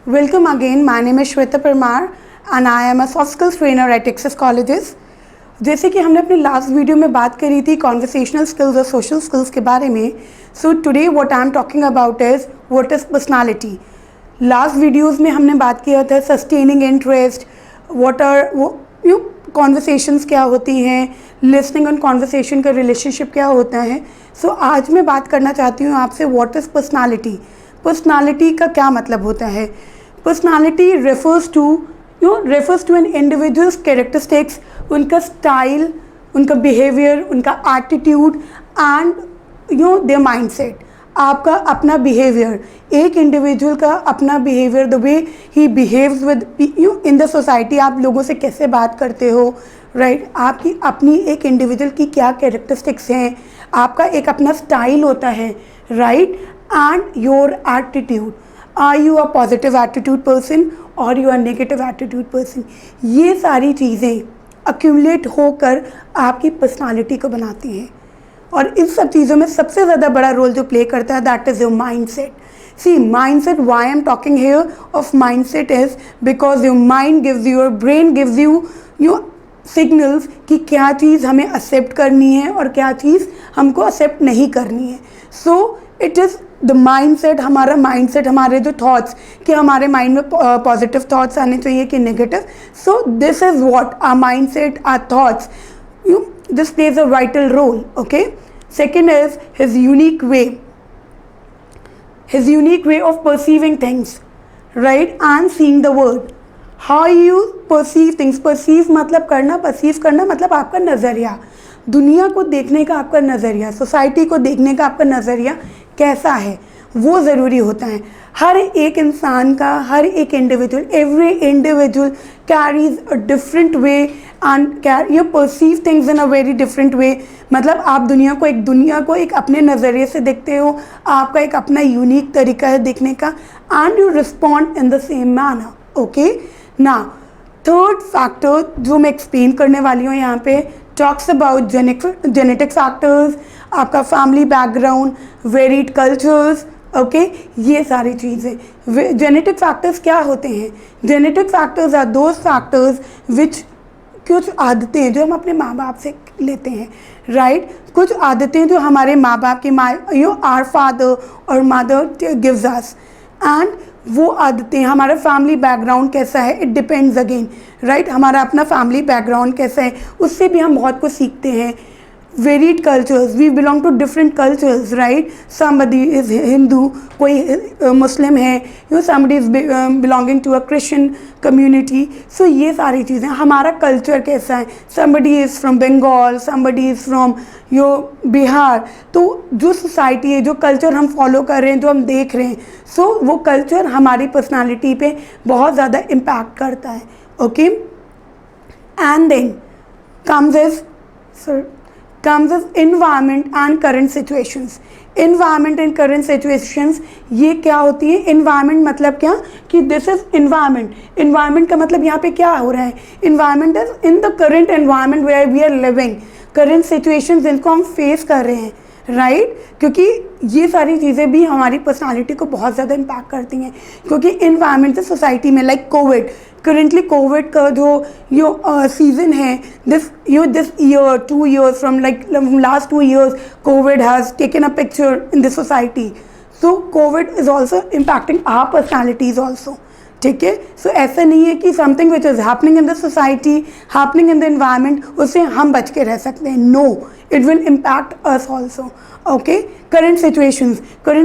Welcome again. My name is Shweta Parmar and I am a soft skills trainer at Texas Colleges. जैसे कि हमने अपने last video में बात करी थी कॉन्वर्सेशनल स्किल्स और सोशल स्किल्स के बारे में, so today what I am talking about is what is personality. Last videos में हमने बात किया था sustaining interest, what are you conversations क्या होती हैं, लिसनिंग एंड कॉन्वर्सेशन का रिलेशनशिप क्या होता है. सो आज मैं बात करना चाहती हूँ आपसे व्हाट इज़ पर्सनालिटी. पर्सनालिटी का क्या मतलब होता है. Personality refers to an individual's characteristics, उनका स्टाइल, उनका बिहेवियर, उनका एटीट्यूड एंड देयर माइंडसेट. आपका अपना बिहेवियर, एक इंडिविजुअल का अपना behaviour, the way he behaves within the society, आप लोगों से कैसे बात करते हो, राइट. आपकी अपनी एक इंडिविजुअल की क्या कैरेक्टरिस्टिक्स हैं, आपका एक अपना स्टाइल होता है, right. And your attitude, are you a positive attitude person और you are negative attitude person. ये सारी चीज़ें अक्यूमुलेट होकर आपकी पर्सनालिटी को बनाती हैं. और इन सब चीज़ों में सबसे ज़्यादा बड़ा रोल जो प्ले करता है that is your mind set. See mind set, why I am talking here of mind set is because your mind gives you, your brain gives you signals कि क्या चीज़ हमें एक्सेप्ट करनी है और क्या चीज़ हमको एक्सेप्ट नहीं करनी है. सो it is the mind set, हमारा माइंड सेट, हमारे जो थॉट्स, कि हमारे माइंड में पॉजिटिव थॉट्स आने चाहिए कि negative. So this is what our mind set, our thoughts, this plays a vital role. Okay, second is his unique way of perceiving things, right, and seeing the world. How you perceive things. perceive मतलब करना, perceive करना मतलब आपका नज़रिया, दुनिया को देखने का आपका नज़रिया, सोसाइटी को देखने का आपका नज़रिया कैसा है, वो ज़रूरी होता है. हर एक इंसान का, हर एक individual, every individual carries a different way and you perceive things in a very different way. मतलब आप दुनिया को एक अपने नज़रिए से देखते हो, आपका एक अपना यूनिक तरीका है देखने का, and you respond in the same manner. Okay, ना थर्ड फैक्टर जो मैं एक्सप्लेन करने वाली हूँ यहाँ पे टॉक्स अबाउट जेनेटिक फैक्टर्स, आपका family background, varied cultures. Okay, ये सारी चीज़ें. जेनेटिक फैक्टर्स क्या होते हैं. Genetic factors are those factors which, कुछ आदतें जो हम अपने माँ बाप से लेते हैं, राइट. कुछ आदतें जो हमारे माँ बाप की आवर फादर और मदर गिव्स अस, एंड वो आदतें, हमारा फैमिली बैकग्राउंड कैसा है, इट डिपेंड्स अगेन, राइट. हमारा अपना फैमिली बैकग्राउंड कैसा है, उससे भी हम बहुत कुछ सीखते हैं. Varied cultures, we belong to different cultures, right. Somebody is Hindu, कोई मुस्लिम है, somebody is belonging to a Christian community. So ये सारी चीज़ें, हमारा कल्चर कैसा है, somebody is from Bengal, somebody is from Bihar. तो जो सोसाइटी है, जो कल्चर हम फॉलो कर रहे हैं, जो हम देख रहे हैं, सो वो कल्चर हमारी पर्सनालिटी पे बहुत ज़्यादा इम्पैक्ट करता है. Okay, and then comes as environment and current situations. Environment and current situations ये क्या होती है. environment मतलब क्या, कि this is environment. environment का मतलब यहाँ पे क्या हो रहा है. environment is in the current environment where we are living. current situations जिनको हम फेस कर रहे हैं, राइट. क्योंकि ये सारी चीज़ें भी हमारी पर्सनालिटी को बहुत ज़्यादा इम्पैक्ट करती हैं. क्योंकि इन्वायरमेंट सोसाइटी में, लाइक कोविड, करेंटली कोविड का जो सीज़न है, this year 2 years from like last 2 years covid has taken a picture in this society. So covid is also impacting our personalities also. ठीक है. So ऐसा नहीं है कि something which is happening in the society, happening in the environment, उससे हम बच के रह सकते हैं. No, it will impact us also. Okay, current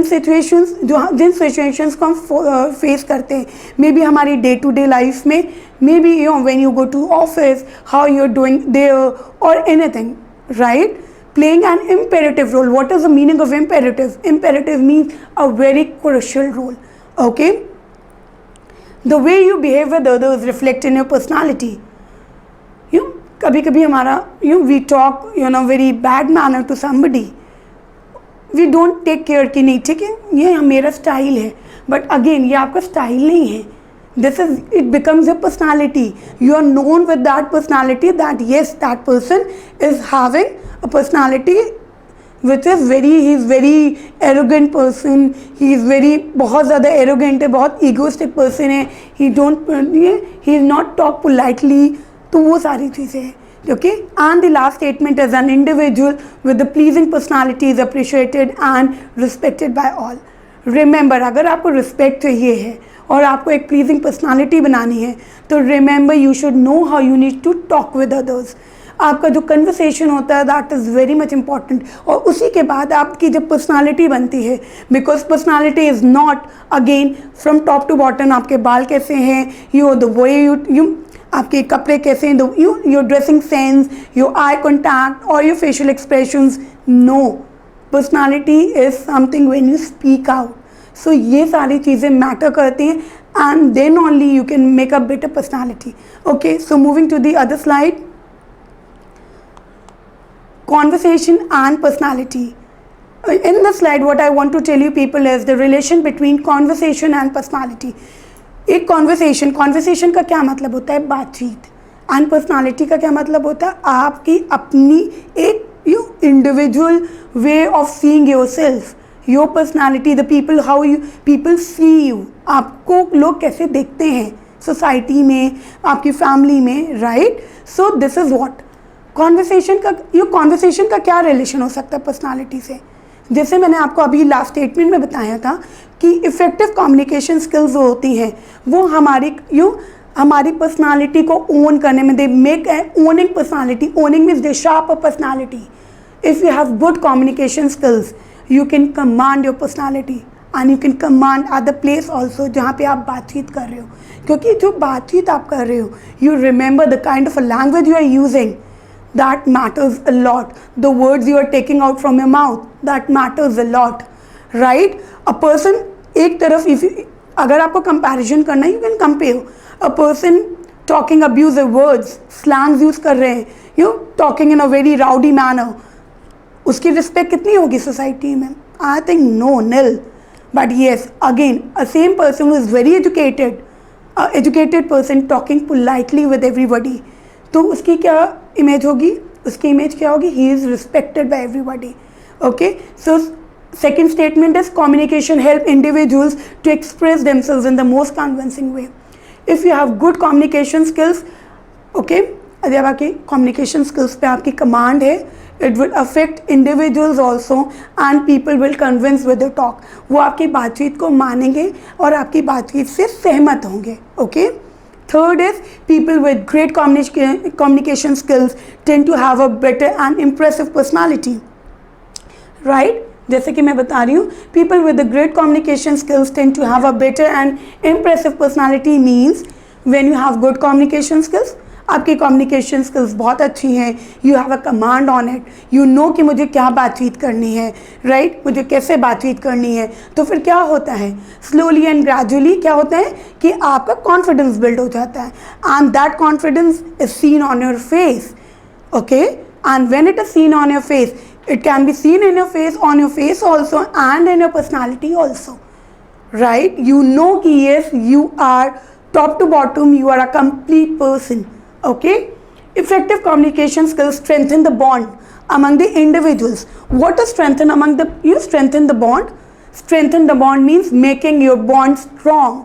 situations जो जिन सिचुएशंस को हम फेस करते हैं, मे बी हमारी डे टू डे लाइफ में, maybe when you go to office, how you are doing there और anything, right. Playing an imperative role. What is the meaning of imperative? Imperative means a very crucial role. Okay. The way you behave with others reflect in your personality. कभी कभी हमारा we talk very bad manner to somebody. We don't take care कि नहीं, ठीक है, ये मेरा style है, बट अगेन ये आपका स्टाइल नहीं है. it becomes your personality. You are known with that personality, that yes, that person is having a personality which is he is very arrogant person, he is very बहुत ज़्यादा arrogant है, बहुत egoistic person है, he is not talk politely, तो वो सारी चीज़ें हैं. Okay, and the last statement is an individual with the pleasing personality is appreciated and respected by all. Remember, अगर आपको रिस्पेक्ट चाहिए है और आपको एक प्लीजिंग पर्सनालिटी बनानी है तो remember you should know how you need to talk with others. आपका जो कन्वर्सेशन होता है that is very much important, और उसी के बाद आपकी जब पर्सनालिटी बनती है, because personality is not again from top to bottom. आपके बाल कैसे हैं, यू द वे यू आपके कपड़े कैसे हैं, your dressing sense, your eye contact और your facial expressions. No, personality is something when you speak out. So ये सारी चीज़ें मैटर करती हैं and then only you can make a better personality. Okay, so moving to the other slide. Conversation and personality. In this slide what I want to tell you people is the relation between conversation and personality. एक conversation का क्या मतलब होता है, बातचीत. And personality का क्या मतलब होता है, आपकी अपनी एक individual way of seeing yourself, your personality, the people, how you people see you. आपको लोग कैसे देखते हैं सोसाइटी में, आपकी फैमिली में, right. So this is what conversation का क्या रिलेशन हो सकता है पर्सनालिटी से. जैसे मैंने आपको अभी लास्ट स्टेटमेंट में बताया था कि इफ़ेक्टिव कम्युनिकेशन स्किल्स जो होती हैं वो हमारी पर्सनालिटी को ओन करने में, they make a owning personality. Owning means they sharp a personality. If you have good communication skills you can command your personality and you can command other place also जहाँ पे आप बातचीत कर रहे हो. क्योंकि जो बातचीत आप कर रहे हो, you remember the kind of a language you are using, that matters a lot. The words you are taking out from your mouth, that matters a lot, right. A person, एक तरफ अगर आपको कंपैरिजन करना है, you can compare a person talking abusive words, slangs use कर रहे हैं, talking in a very rowdy manner, उसकी रिस्पेक्ट कितनी होगी सोसाइटी में? I think no, nil. But yes, again, a same person who is very educated person talking politely with everybody, तो उसकी क्या इमेज होगी, उसकी इमेज क्या होगी, he is respected by everybody. Okay, so second statement is communication help individuals to express themselves in the most convincing way. If you have good communication skills, okay, जब आपकी communication skills पे आपकी command है, it will affect individuals also and people will convince with the talk. वो आपकी बातचीत को मानेंगे और आपकी बातचीत से सहमत होंगे. Okay. Third is people with great communication skills tend to have a better and impressive personality, right. जैसे कि मैं बता रही हूँ, people with the great communication skills tend to have a better and impressive personality means when you have good communication skills, आपकी communication skills बहुत अच्छी हैं, you have a command on it, you know कि मुझे क्या बातचीत करनी है, राइट, मुझे कैसे बातचीत करनी है. तो फिर क्या होता है, स्लोली एंड ग्रेजुअली क्या होता है कि आपका कॉन्फिडेंस बिल्ड हो जाता है and that confidence is seen on your face. Okay, and when it is seen on your face, it can be seen in your face, on your face also and in your personality also, right. You know कि yes you are top to bottom, you are a complete person. Okay, effective communication skills strengthen the bond among the individuals. What is strengthen among the, you strengthen the bond. Strengthen the bond means making your bond strong.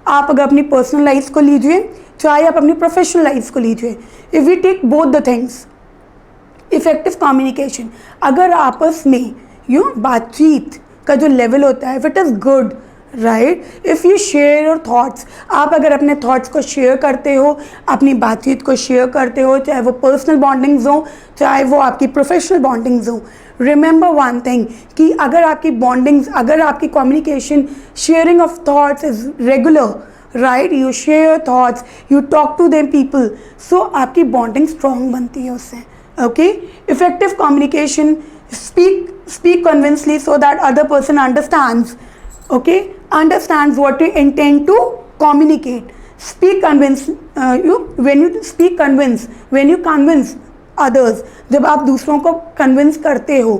आप अगर अपनी personal life को लीजिए, चाहे आप अपनी professional life को लीजिए, if we take both the things, effective communication, अगर आपस में बातचीत का जो लेवल होता है, if it is good, right, if you share your thoughts, आप अगर अपने थाट्स को शेयर करते हो, अपनी बातचीत को शेयर करते हो, चाहे वो पर्सनल बॉन्डिंग्स हो, चाहे वो आपकी प्रोफेशनल बॉन्डिंग्स हो, रिमेंबर वन थिंग कि अगर आपकी बॉन्डिंग्स, अगर आपकी communication, sharing of thoughts is regular, right, you share your thoughts, you talk to them people, so आपकी बॉन्डिंग स्ट्रॉन्ग बनती है उससे. Okay, effective communication, speak convincingly so that other person understands, okay, understands what you intend to communicate. Speak convince, when you convince others, जब आप दूसरों को convince करते हो,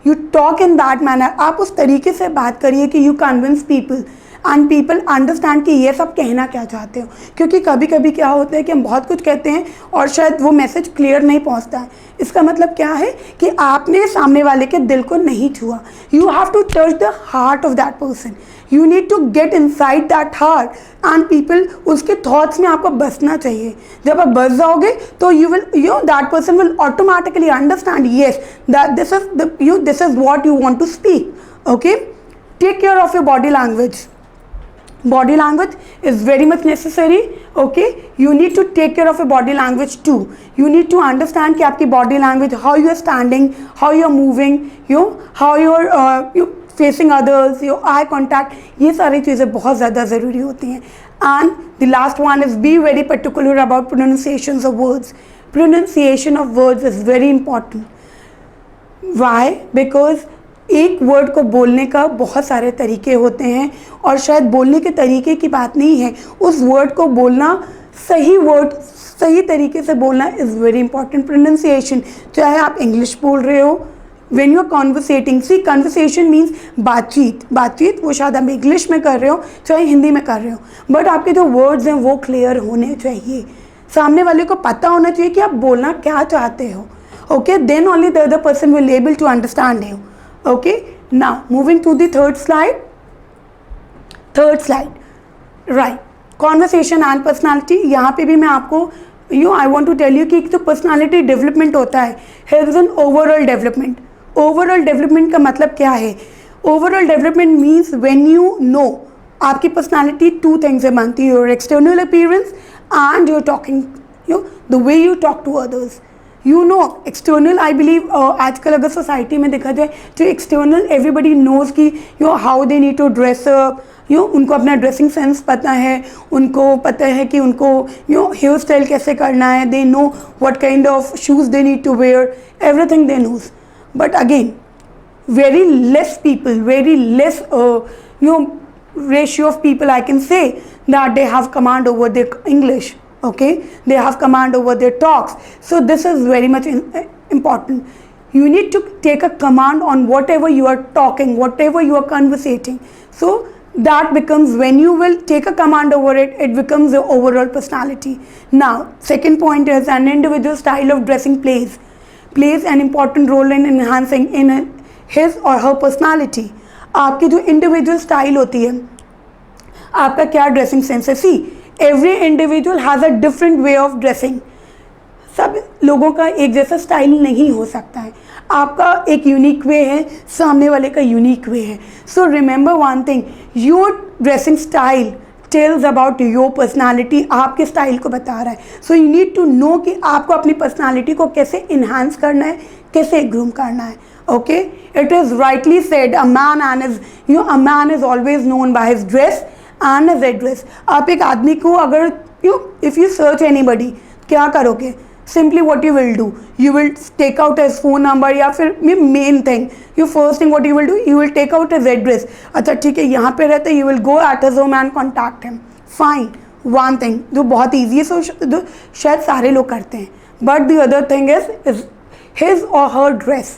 you talk in that manner, आप उस तरीके से बात करिए कि you convince people and people understand कि ये सब कहना क्या चाहते हो। क्योंकि कभी कभी क्या होता है कि हम बहुत कुछ कहते हैं और शायद वो मैसेज क्लियर नहीं पहुंचता है। इसका मतलब क्या है कि आपने सामने वाले के दिल को नहीं छुआ। You have to touch the heart of that person, you need to get inside that heart and people उसके थॉट्स में आपको बसना चाहिए। जब आप बस जाओगे तो you that person will automatically understand yes that this is what you want to speak. Okay, take care of your body language. Body language is very much necessary. Okay, you need to take care of your body language too. You need to understand कि आपकी body language, how you are standing, how you are moving, how you are you facing others, your eye contact, ये सारी चीज़ें बहुत ज़्यादा ज़रूरी होती हैं। And the last one is be very particular about pronunciations of words. Pronunciation of words is very important. Why? Because एक word को बोलने का बहुत सारे तरीके होते हैं और शायद बोलने के तरीके की बात नहीं है, उस वर्ड को बोलना, सही वर्ड सही तरीके से बोलना इज़ वेरी इंपॉर्टेंट। प्रोनाउंसिएशन, चाहे आप इंग्लिश बोल रहे हो, when you are conversating, see conversation means बातचीत वो शायद आप इंग्लिश में कर रहे हो चाहे हिंदी में कर रहे हो, बट आपके जो वर्ड्स हैं वो क्लियर होने चाहिए। सामने वाले को पता होना चाहिए कि आप बोलना क्या चाहते हो। Okay, then only the other person will able to understand you. Okay, now moving to the third slide, right, conversation and personality। यहाँ पे भी मैं आपको I want to tell you कि एक तो personality development होता है, here is an overall development। overall development का मतलब क्या है? overall development means when you know आपकी personality two things से बनती है, your external appearance and your talking, the way you talk to others। External, I believe आजकल अगर सोसाइटी में देखा जाए तो एक्सटर्नल एवरीबडी नोज कि how they need to dress up, उनको अपना ड्रेसिंग सेंस पता है, उनको पता है कि उनको हेयर स्टाइल कैसे करना है, they know what kind of shoes they need to wear, everything they knows. But again very less people, very less ratio of people I can say that they have command over their English. Okay, they have command over their talks. So this is very much important. You need to take a command on whatever you are talking, whatever you are conversating. So that becomes, when you will take a command over it, it becomes your overall personality. Now second point is an individual style of dressing plays an important role in enhancing in his or her personality. आपकी जो individual style होती है, आपका क्या dressing sense है। See every individual has a different way of dressing. सब लोगों का एक जैसा स्टाइल नहीं हो सकता है, आपका एक यूनिक वे है, सामने वाले का यूनिक वे है। So remember one thing, your dressing style tells about your personality, आपके स्टाइल को बता रहा है। So you need to know कि आपको अपनी पर्सनालिटी को कैसे इन्हांस करना है, कैसे ग्रूम करना है। Okay, it is rightly said, a man is always known by his dress and his address। आप एक आदमी को अगर if you search anybody, क्या करोगे? Simply what you will do, you will take out his phone number, या फिर main thing, you first thing what you will do, you will take out his address। अच्छा ठीक है, यहाँ पे रहते, you will go at his home and contact him। Fine, one thing जो बहुत ईजी है, जो शायद सारे लोग करते हैं। But the other thing is his or her dress।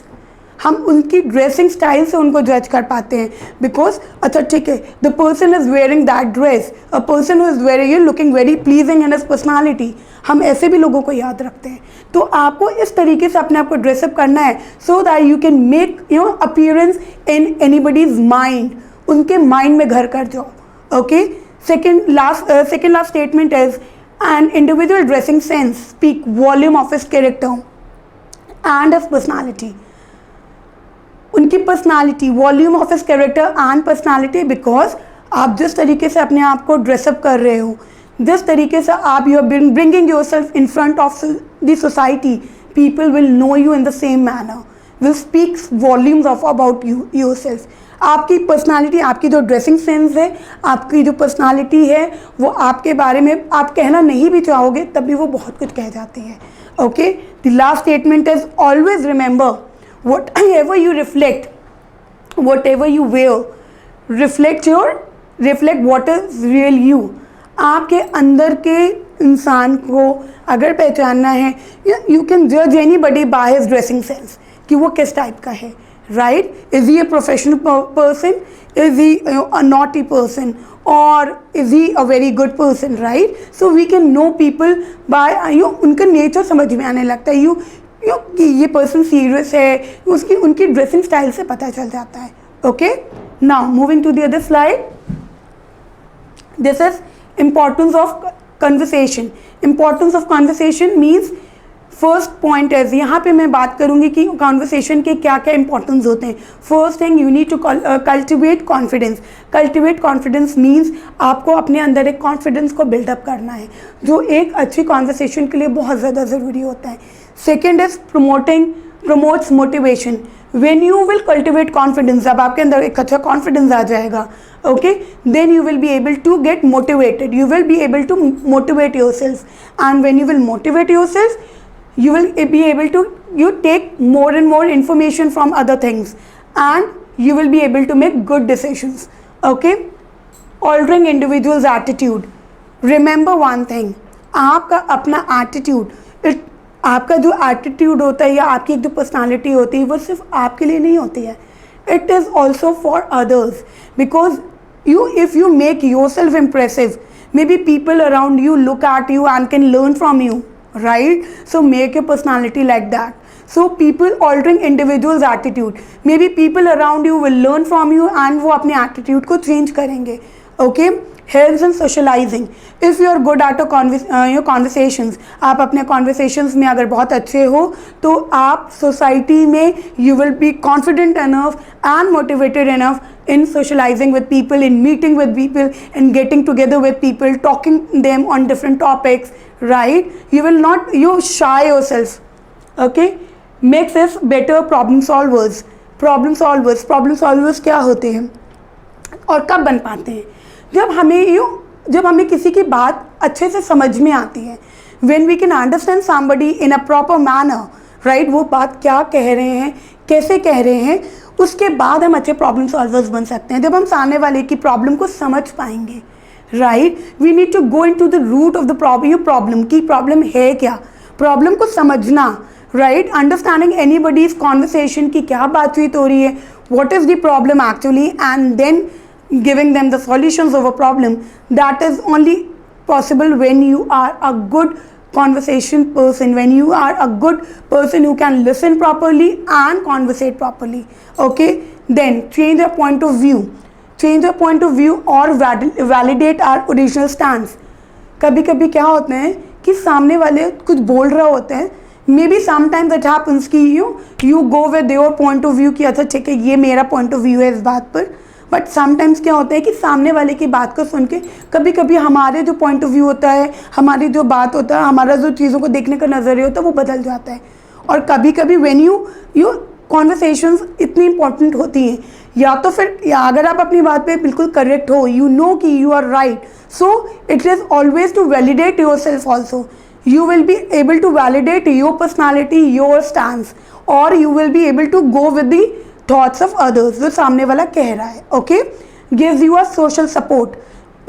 हम उनकी ड्रेसिंग स्टाइल से उनको जज कर पाते हैं, बिकॉज अच्छा ठीक है, the person is wearing that dress, a person who is wearing it looking very pleasing in his personality. हम ऐसे भी लोगों को याद रखते हैं। तो आपको इस तरीके से अपने आप को ड्रेसअप करना है, so that you can make appearance in anybody's mind, उनके माइंड में घर कर जाओ। Okay, second last statement is, an individual dressing sense speak volume of his character and his personality। उनकी personality, volume of his character and personality, because आप जिस तरीके से अपने आप को ड्रेसअप कर रहे हो, जिस तरीके से आप you are bringing yourself in front of the society, people will know you in the same manner, will speak volumes of about yourself. आपकी पर्सनालिटी, आपकी जो ड्रेसिंग सेंस है, आपकी जो पर्सनालिटी है, वो आपके बारे में आप कहना नहीं भी चाहोगे तब भी वो बहुत कुछ कह जाती है। Okay, the last statement is, always remember whatever you reflect, whatever you wear, reflect what is real you। आपके अंदर के इंसान को अगर पहचानना है, you can judge anybody by his dressing sense कि वो किस टाइप का है, right? Is he a professional person? Is he a naughty person? Or is he a very good person, right? So we can know people by उनका nature समझ में आने लगता है, कि ये पर्सन सीरियस है, उनकी ड्रेसिंग स्टाइल से पता चल जाता है. Okay, now moving to the other slide. This is importance of conversation. Importance of conversation means first point है, यहाँ पे मैं बात करूँगी कि कॉन्वर्सेशन के क्या क्या इंपॉर्टेंस होते हैं. First thing, you need to cultivate confidence. Cultivate confidence means आपको अपने अंदर एक कॉन्फिडेंस को बिल्डअप करना है, जो एक अच्छी कॉन्वर्सेशन के लिए बहुत ज़्यादा ज़रूरी होता है. Second is promotes motivation. When you will cultivate confidence, जब आपके अंदर एक अच्छा कॉन्फिडेंस आ जाएगा, okay, then you will be able to get motivated. You will be able to motivate yourself, and when you will motivate yourself, you will be able to take more and more information from other things, and you will be able to make good decisions. Okay, altering individual's attitude. Remember one thing, आपका अपना attitude, आपका जो attitude होता है या आपकी एक जो personality होती है, वो सिर्फ आपके लिए नहीं होती है. It is also for others, because if you make yourself impressive, maybe people around you look at you and can learn from you, right? So make your personality like that. So people altering individuals attitude, maybe people around you will learn from you and वो अपने attitude को change करेंगे. Okay, helps in socializing. If you are good at your conversations, आप अपने conversations में अगर बहुत अच्छे हो तो आप society में you will be confident enough and motivated enough in socializing with people, in meeting with people, in getting together with people, talking them on different topics, right? You will not shy yourself. Okay, makes us better problem solvers. Problem solvers क्या होते हैं और कब बन पाते हैं? जब हमें किसी की बात अच्छे से समझ में आती है. When we can understand somebody in a proper manner, right? वो बात क्या कह रहे हैं, कैसे कह रहे हैं, उसके बाद हम अच्छे प्रॉब्लम सॉल्वर्स बन सकते हैं. जब हम सामने वाले की प्रॉब्लम को समझ पाएंगे, right? We need to go into the root of the problem. ये प्रॉब्लम की प्रॉब्लम है क्या, प्रॉब्लम को समझना, राइट? अंडरस्टैंडिंग एनीबडीज कॉन्वर्सेशन की क्या बातचीत हो रही है, what is the problem actually, and then giving them the solutions of a problem. That is only possible when you are a good conversation person, when you are a good person who can listen properly and conversate properly. Okay, then change your point of view or validate our original stance. कभी कभी क्या होता है कि सामने वाले कुछ बोल रहे होते हैं, maybe sometimes it happens कि you go with your point of view कि अच्छा ठीक है ये मेरा point of view है इस बात पर. बट समटाइम्स क्या होता है कि सामने वाले की बात को सुन के कभी कभी हमारे जो पॉइंट ऑफ व्यू होता है, हमारी जो बात होता है, हमारा जो चीज़ों को देखने का नज़रिया होता है वो बदल जाता है. और कभी कभी व्हेन यू कॉन्वर्सेशंस इतनी इंपॉर्टेंट होती हैं, या तो फिर या अगर आप अपनी बात पे बिल्कुल करेक्ट हो, यू नो कि you are right, so it is always to validate yourself also. You will be able to validate your personality, your stance, or you will be able to go with the thoughts of others जो सामने वाला कह रहा है. Okay, gives you a social support.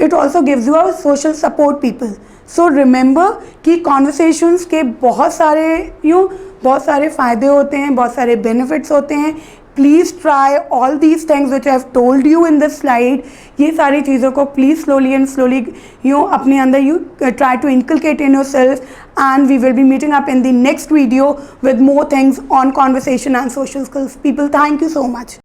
It also gives you a social support people. So remember कि conversations के बहुत सारे फ़ायदे होते हैं, बहुत सारे benefits होते हैं. Please try all these things which I have told you in this slide. ये सारी चीज़ों को please slowly अपने अंदर try to inculcate in yourself, and we will be meeting up in the next video with more things on conversation and social skills. People, thank you so much.